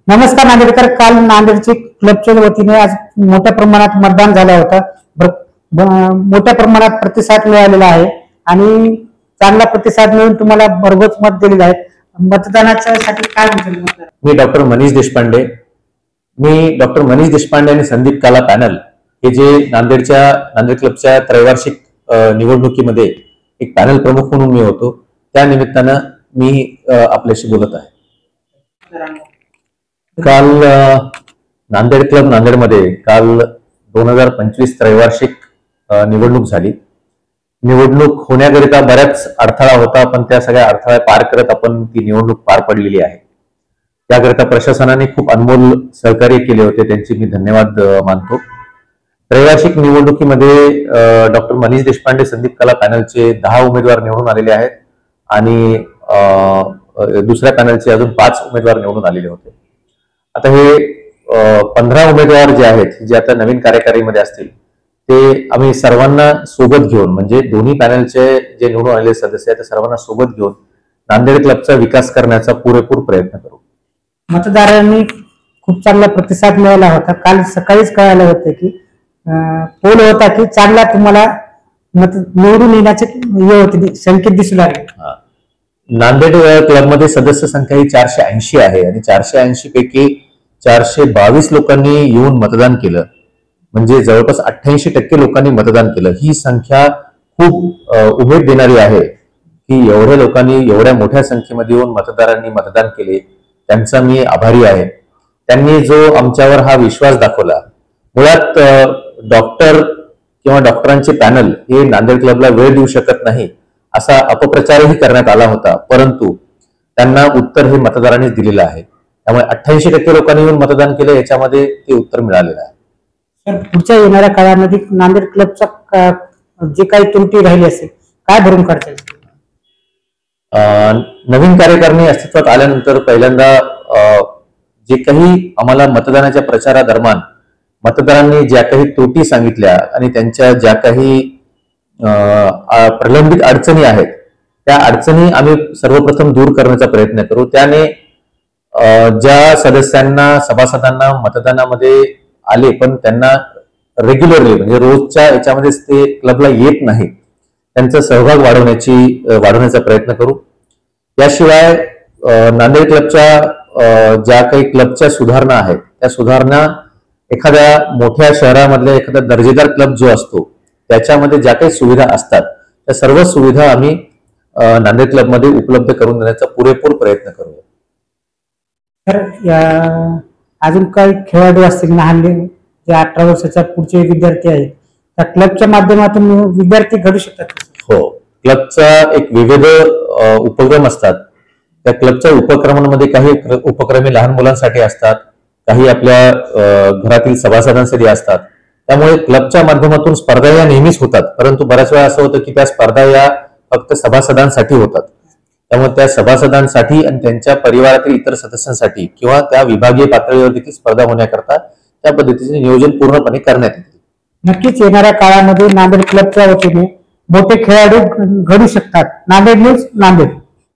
नमस्कार नांदेडकर, काल नांदेडचे क्लबच्या वतीने आज मोठ्या प्रमाणात मतदान झालं होतं। मोठ्या प्रमाणात प्रतिसाद मिळालेला आहे आणि चांगला प्रतिसाद मिळून तुम्हाला भरघोस मत दिलेलं आहे। मतदानाच्या साठी काय म्हणतात? मी डॉक्टर मनीष देशपांडे आणि संदीप काला पॅनल हे जे नांदेड क्लबच्या त्रैवार्षिक निवडणुकीमध्ये एक पॅनल प्रमुख म्हणून मी होतो, त्या निमित्तानं मी आपल्याशी बोलत आहे। काल नांदेड क्लब नांदेडमध्ये काल 2025 त्रैवार्षिक निवडणूक झाली। निवडणूक होण्याकरिता बऱ्याच अडथळा होता, पण त्या सगळ्या अडथळा पार करत आपण ती निवडणूक पार पडलेली आहे। त्याकरिता प्रशासनाने खूप अनमोल सहकार्य केले होते, त्यांचे मी धन्यवाद मानतो। त्रैवार्षिक निवडणुकीमध्ये डॉक्टर मनीष देशपांडे संदीप कला पॅनलचे 10 उमेदवार निवडून आलेले आहेत आणि दुसऱ्या पॅनलचे अजून 5 उमेदवार निवडून आलेले होते। आता हे 15 उमेदवार जे आहेत, जे आता नवीन कार्यकारीमध्ये असतील, ते आम्ही सर्वांना सोबत घेऊन, म्हणजे दोन्ही पॅनलचे जे निवडून आलेले सदस्य आहेत त्या सर्वांना सोबत घेऊन नांदेड क्लबचा विकास करण्याचा पुरेपूर प्रयत्न करू। मतदारांनी खूप चांगला प्रतिसाद मिळाला होता। काल सकाळीच कळालं होतं की पोल होता की चांगला तुम्हाला निवडून येण्याचे संकेत दिसू लागले। नांदेड क्लबमध्ये सदस्य संख्या ही 480 आहे आणि 480 पैकी 422 लोकांनी येऊन मतदान केलं, म्हणजे जवळपास 88% लोकांनी मतदान केलं। ही संख्या खूप उमेद देणारी आहे की एवढ्या लोकांनी एवढ्या मोठ्या संख्येमध्ये येऊन मतदारांनी मतदान केले, त्यांचा मी आभारी आहे। त्यांनी जो आमच्यावर हा विश्वास दाखवला, मुळात डॉक्टर किंवा डॉक्टरांचे पॅनल हे नांदेड क्लबला वेळ देऊ शकत नाही असा अपप्रचारही करण्यात आला होता, परंतु त्यांना उत्तर हे मतदारांनीच दिलेलं आहे। त्यामुळे 88% लोकांनी येऊन मतदान केलं, याच्यामध्ये ते उत्तर मिळालेलं आहे। तर पुढच्या येणाऱ्या काळामध्ये नांदेड क्लबचा जे काही त्रुटी राहिली असेल, काय भरून काढता येईल? नवीन कार्यकारिणी अस्तित्वात आल्यानंतर पहिल्यांदा जे काही आम्हाला मतदानाच्या प्रचारादरम्यान मतदारांनी ज्या काही त्रुटी सांगितल्या आणि त्यांच्या ज्या काही प्रलंबित अडचणी आहेत, त्या अडचणी आम्ही सर्वप्रथम दूर करण्याचा प्रयत्न करू। त्याने ज्या सदस्यांना सभासदांना मतदानामध्ये आले पण त्यांना रेग्युलरली म्हणजे रोजच्या याच्यामध्येच ते क्लबला येत नाही, त्यांचा सहभाग वाढवण्याचा प्रयत्न करू। याशिवाय नांदेड क्लबच्या ज्या काही क्लबच्या सुधारणा आहेत, त्या सुधारणा एखाद्या मोठ्या शहरामधल्या एखादा दर्जेदार क्लब जो असतो त्याच्यामध्ये ज्या काही सुविधा असतात, त्या सर्व सुविधा आम्ही नांदेड क्लबमध्ये उपलब्ध करून देण्याचा पुरेपूर प्रयत्न करूया। तर अजून काही खेळाडू असतील लहान जे 18 वर्षाच्या पुढचे विद्यार्थी आहेत, त्या क्लबच्या माध्यमातून विद्यार्थी घडू शकतात? हो, क्लबचा एक विविध उपक्रम असतात। त्या क्लबच्या उपक्रमांमध्ये काही उपक्रम लहान मुलांसाठी असतात, काही आपल्या घरातील सभासदांसाठी असतात। त्यामुळे क्लबच्या माध्यमातून स्पर्धा या नेहमीच होतात, परंतु बऱ्याच वेळा असं होतं की त्या स्पर्धा या फक्त सभासदांसाठी होतात। त्यामुळे त्या सभासदांसाठी आणि त्यांच्या परिवारातील इतर सदस्यांसाठी किंवा त्या विभागीय पातळीवर देखील स्पर्धा होण्याकरता त्या पद्धतीचे नियोजन पूर्णपणे करण्यात येते। नक्कीच येणाऱ्या काळामध्ये नांदेड क्लबच्या वतीने मोठे खेळाडू घडू शकतात। नांदेड न्यूज, नांदेड।